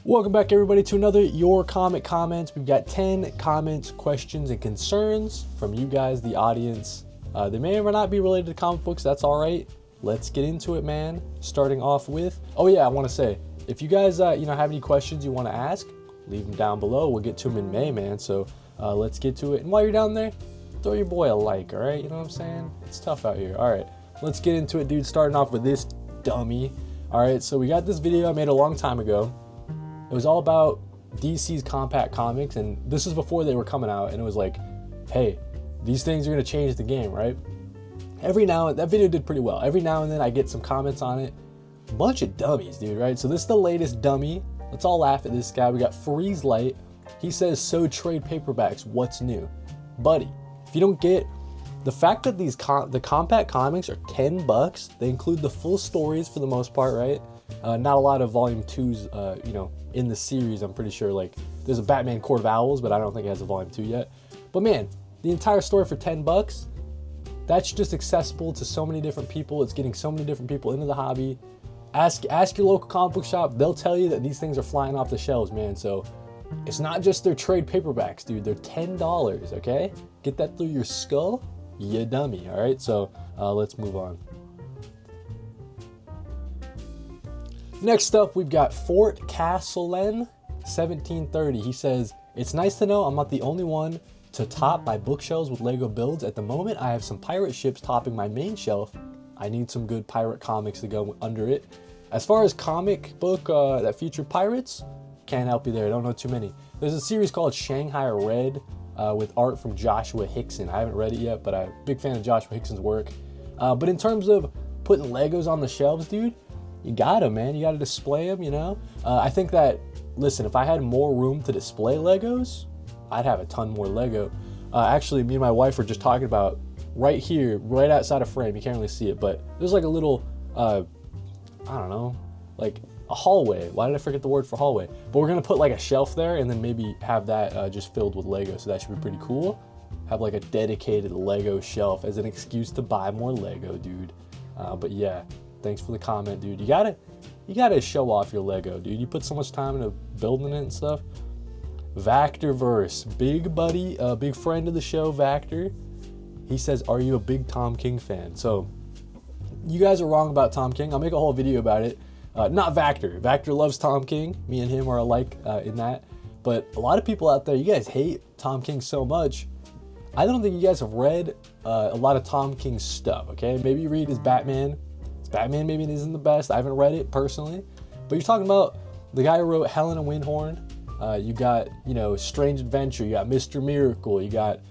Welcome back, everybody, to another Your Comic Comments. We've got 10 comments, questions, and concerns from you guys, the audience. They may or may not be related to comic books. That's all right. Let's get into it, man. Starting off with, oh yeah, I want to say, if you guys, have any questions you want to ask, leave them down below. We'll get to them in May, man. So let's get to it. And while you're down there, throw your boy a like, all right? You know what I'm saying? It's tough out here. All right, let's get into it, dude. Starting off with this dummy. All right, so we got this video I made a long time ago. It was all about DC's compact comics, and this is before they were coming out, and it was like, hey, these things are going to change the game, right? That video did pretty well. Every now and then I get some comments on it. Bunch of dummies, dude, right? So this is the latest dummy. Let's all laugh at this guy. We got Freeze Light. He says, so trade paperbacks, what's new? Buddy, if you don't get the fact that the compact comics are $10, they include the full stories for the most part, right? Not a lot of volume 2s, in the series. I'm pretty sure, like, there's a Batman Court of Owls, but I don't think it has a volume 2 yet. But man, the entire story for $10, that's just accessible to so many different people. It's getting so many different people into the hobby. Ask your local comic book shop. They'll tell you that these things are flying off the shelves, man. So it's not just their trade paperbacks, dude. They're $10, okay? Get that through your skull, you dummy, all right? So let's move on. Next up, we've got Fort Castellan 1730. He says, it's nice to know I'm not the only one to top my bookshelves with Lego builds. At the moment, I have some pirate ships topping my main shelf. I need some good pirate comics to go under it. As far as comic book that feature pirates, can't help you there. I don't know too many. There's a series called Shanghai Red with art from Joshua Hickson. I haven't read it yet, but I'm a big fan of Joshua Hickson's work. But in terms of putting Legos on the shelves, dude, you gotta, man. You gotta display them, you know? I think that, listen, if I had more room to display Legos, I'd have a ton more Lego. Actually, me and my wife were just talking about right here, right outside of frame. You can't really see it, but there's like a little, I don't know, like a hallway. Why did I forget the word for hallway? But we're gonna put like a shelf there and then maybe have that just filled with Lego. So that should be pretty cool. Have like a dedicated Lego shelf as an excuse to buy more Lego, dude. But yeah. Thanks for the comment, dude. You gotta show off your Lego, dude. You put so much time into building it and stuff. Vactorverse, big buddy, big friend of the show, Vactor. He says, are you a big Tom King fan? So you guys are wrong about Tom King. I'll make a whole video about it. Not Vactor. Vactor loves Tom King. Me and him are alike in that. But a lot of people out there, you guys hate Tom King so much. I don't think you guys have read a lot of Tom King's stuff, okay? Maybe you read his Batman. Batman maybe isn't the best. I haven't read it personally, but you're talking about the guy who wrote Helen and Windhorn. You got, Strange Adventure. You got Mr. Miracle. You got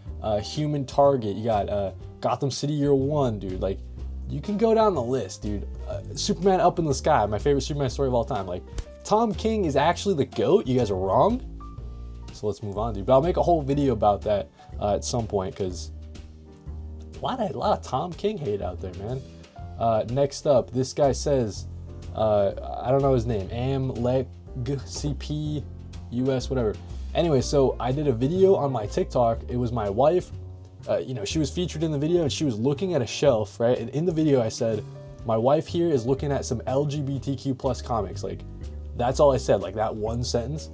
Human Target. You got Gotham City Year One, dude. Like, you can go down the list, dude. Superman Up in the Sky, my favorite Superman story of all time. Like, Tom King is actually the GOAT. You guys are wrong. So let's move on, dude. But I'll make a whole video about that at some point, because a lot of Tom King hate out there, man. Next up, this guy says, I don't know his name, CP US, whatever. Anyway, so I did a video on my TikTok. It was my wife, she was featured in the video and she was looking at a shelf, right? And in the video I said, my wife here is looking at some LGBTQ plus comics. Like, that's all I said, like that one sentence.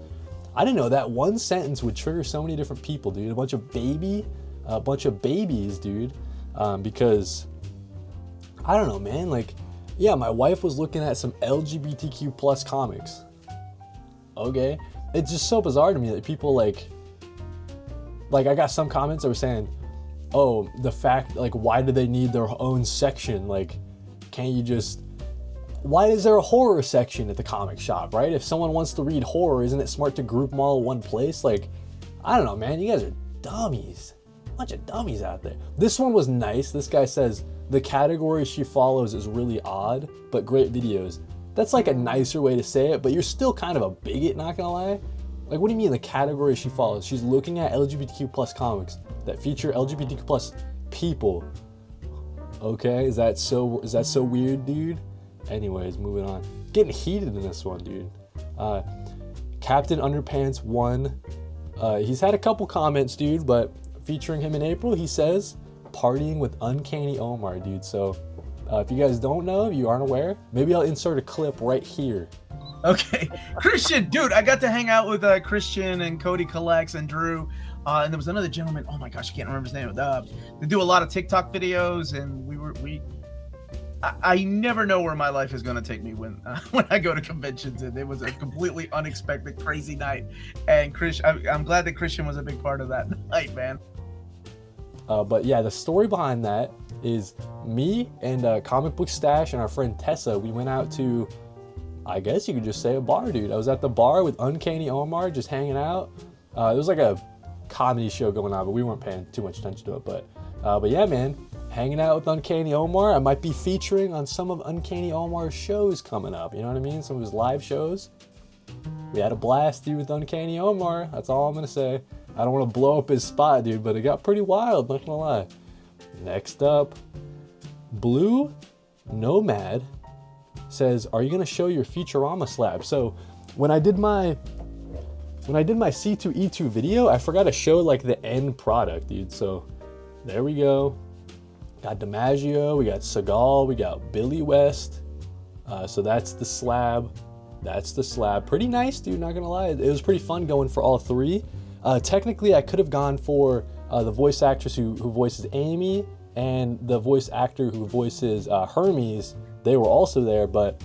I didn't know that one sentence would trigger so many different people, dude. A bunch of babies, dude, because I don't know, man. Like, yeah, my wife was looking at some LGBTQ plus comics. Okay, it's just so bizarre to me that people like I got some comments that were saying, oh, the fact, like, why do they need their own section? Like, can't you just, why is there a horror section at the comic shop, right? If someone wants to read horror, isn't it smart to group them all in one place? Like, I don't know, man. You guys are dummies. Bunch of dummies out there. This one was nice. This guy says, the category she follows is really odd, but great videos. That's like a nicer way to say it, but you're still kind of a bigot, not gonna lie. Like, what do you mean the category she follows? She's looking at LGBTQ plus comics that feature LGBTQ plus people. Okay, is that so weird, dude? Anyways, moving on. Getting heated in this one, dude. Captain Underpants 1. He's had a couple comments, dude, but featuring him in April, he says, partying with Uncanny Omar, dude. So if you guys don't know, if you aren't aware, maybe I'll insert a clip right here Okay, Christian, dude, I got to hang out with Christian and Cody Collects and Drew, and there was another gentleman. Oh my gosh, I can't remember his name. They do a lot of TikTok videos, and I never know where my life is going to take me when when I go to conventions, and it was a completely unexpected, crazy night. And I'm glad that Christian was a big part of that night, man. But yeah, the story behind that is me and Comic Book Stash and our friend Tessa. We went out to, I guess you could just say, a bar, dude. I was at the bar with Uncanny Omar, just hanging out. It was like a comedy show going on, but we weren't paying too much attention to it. But yeah, man, hanging out with Uncanny Omar. I might be featuring on some of Uncanny Omar's shows coming up. You know what I mean? Some of his live shows. We had a blast, dude, with Uncanny Omar. That's all I'm gonna say. I don't want to blow up his spot, dude, but it got pretty wild, not gonna lie. Next up, Blue Nomad says, are you gonna show your Futurama slab? So when I did my C2E2 video, I forgot to show like the end product, dude. So there we go. Got DiMaggio, we got Seagal, we got Billy West. So that's the slab. That's the slab. Pretty nice, dude, not gonna lie. It was pretty fun going for all three. Technically, I could have gone for the voice actress who voices Amy and the voice actor who voices Hermes. They were also there, but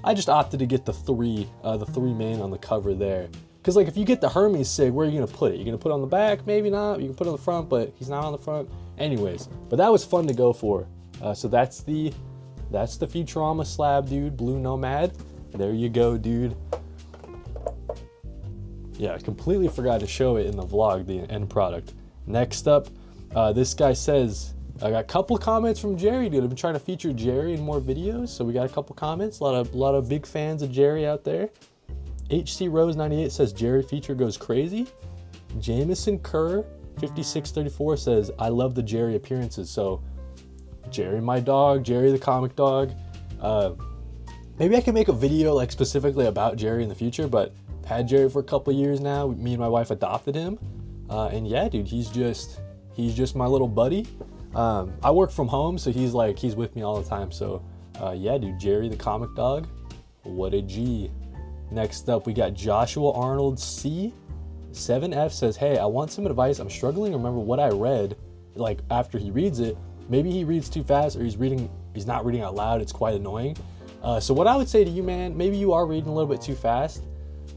I just opted to get the three main on the cover there. Because like if you get the Hermes sig, where are you gonna put it? You're gonna put it on the back? Maybe not. You can put it on the front, but he's not on the front. Anyways, but that was fun to go for. So that's the Futurama slab, dude. Blue Nomad. There you go, dude. Yeah, I completely forgot to show it in the vlog, the end product. Next up, this guy says, I got a couple comments from Jerry, dude. I've been trying to feature Jerry in more videos, so we got a couple comments. A lot of big fans of Jerry out there. HC Rose 98 says Jerry feature goes crazy. Jameson Kerr 5634 says I love the Jerry appearances. So Jerry, my dog, Jerry the comic dog. Maybe I can make a video like specifically about Jerry in the future, but I've had Jerry for a couple years now. Me and my wife adopted him, and yeah, dude, he's just my little buddy. I work from home, so he's with me all the time. So yeah, dude, Jerry the comic dog, what a G. Next up, we got Joshua Arnold C. 7F says, hey, I want some advice. I'm struggling to remember what I read, like after he reads it. Maybe he reads too fast, or he's not reading out loud. It's quite annoying. So what I would say to you, man, maybe you are reading a little bit too fast.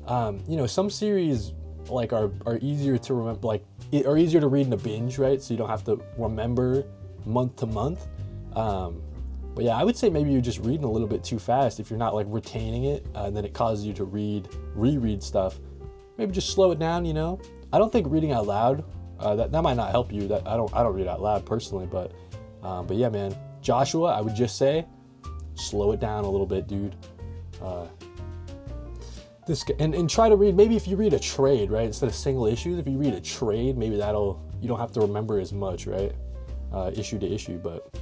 You know, some series like are easier to remember, like are easier to read in a binge, right? So you don't have to remember month to month. But yeah, I would say maybe you're just reading a little bit too fast if you're not like retaining it, and then it causes you to reread stuff. Maybe just slow it down, you know? I don't think reading out loud, that might not help you. That I don't read out loud personally, but yeah, man. Joshua, I would just say, slow it down a little bit, dude. This and try to read, maybe if you read a trade, right? Instead of single issues, if you read a trade, maybe you don't have to remember as much, right? Issue to issue. But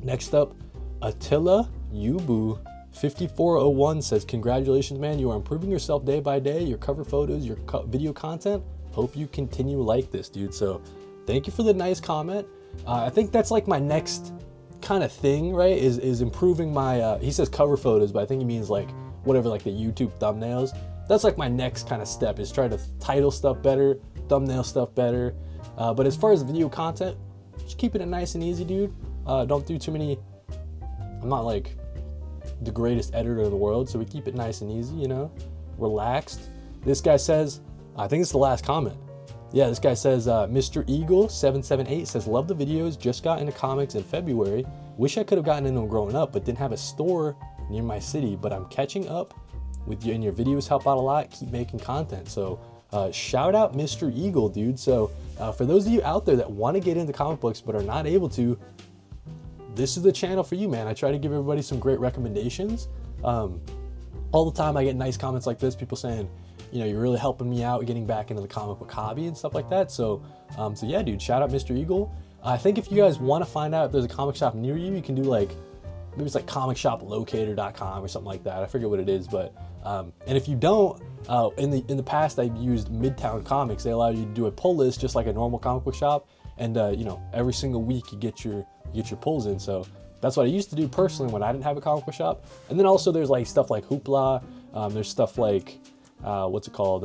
next up, Attilla Yubu 5401 says, congratulations, man. You are improving yourself day by day. Your cover photos, your video content. Hope you continue like this, dude. So thank you for the nice comment. I think that's like my next kind of thing, right? Is improving my, he says cover photos, but I think he means like whatever, like the YouTube thumbnails. That's like my next kind of step, is try to title stuff better, thumbnail stuff better. But as far as video content, just keeping it nice and easy, dude. Don't do too many. I'm not like the greatest editor in the world, so we keep it nice and easy, you know, relaxed. This guy says, I think it's the last comment. Yeah, this guy says, Mr. Eagle 778 says, love the videos, just got into comics in February. Wish I could have gotten into them growing up, but didn't have a store near my city, but I'm catching up with you, and your videos help out a lot. Keep making content. So shout out Mr. Eagle, dude. So for those of you out there that want to get into comic books but are not able to, this is the channel for you, man. I try to give everybody some great recommendations. All the time I get nice comments like this, people saying, you know, you're really helping me out getting back into the comic book hobby and stuff like that. So yeah, dude, shout out Mr. Eagle. I think if you guys want to find out if there's a comic shop near you, you can do like, maybe it's like comicshoplocator.com or something like that. I forget what it is, but and if you don't, in the past I've used Midtown Comics. They allow you to do a pull list just like a normal comic book shop, and you know, every single week you get your pulls in. So that's what I used to do personally when I didn't have a comic book shop. And then also there's like stuff like Hoopla, There's stuff like, what's it called?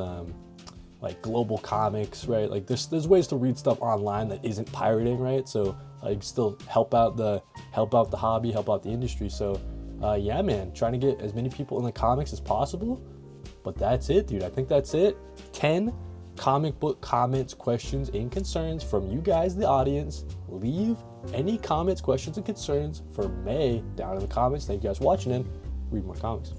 Like global comics, right? Like there's ways to read stuff online that isn't pirating, right? So like still help out the hobby, help out the industry. So yeah, man, trying to get as many people in the comics as possible. But that's it, dude. I think that's it. 10 comic book comments, questions, and concerns from you guys, the audience. Leave any comments, questions, and concerns for May down in the comments. Thank you guys for watching, and read more comics.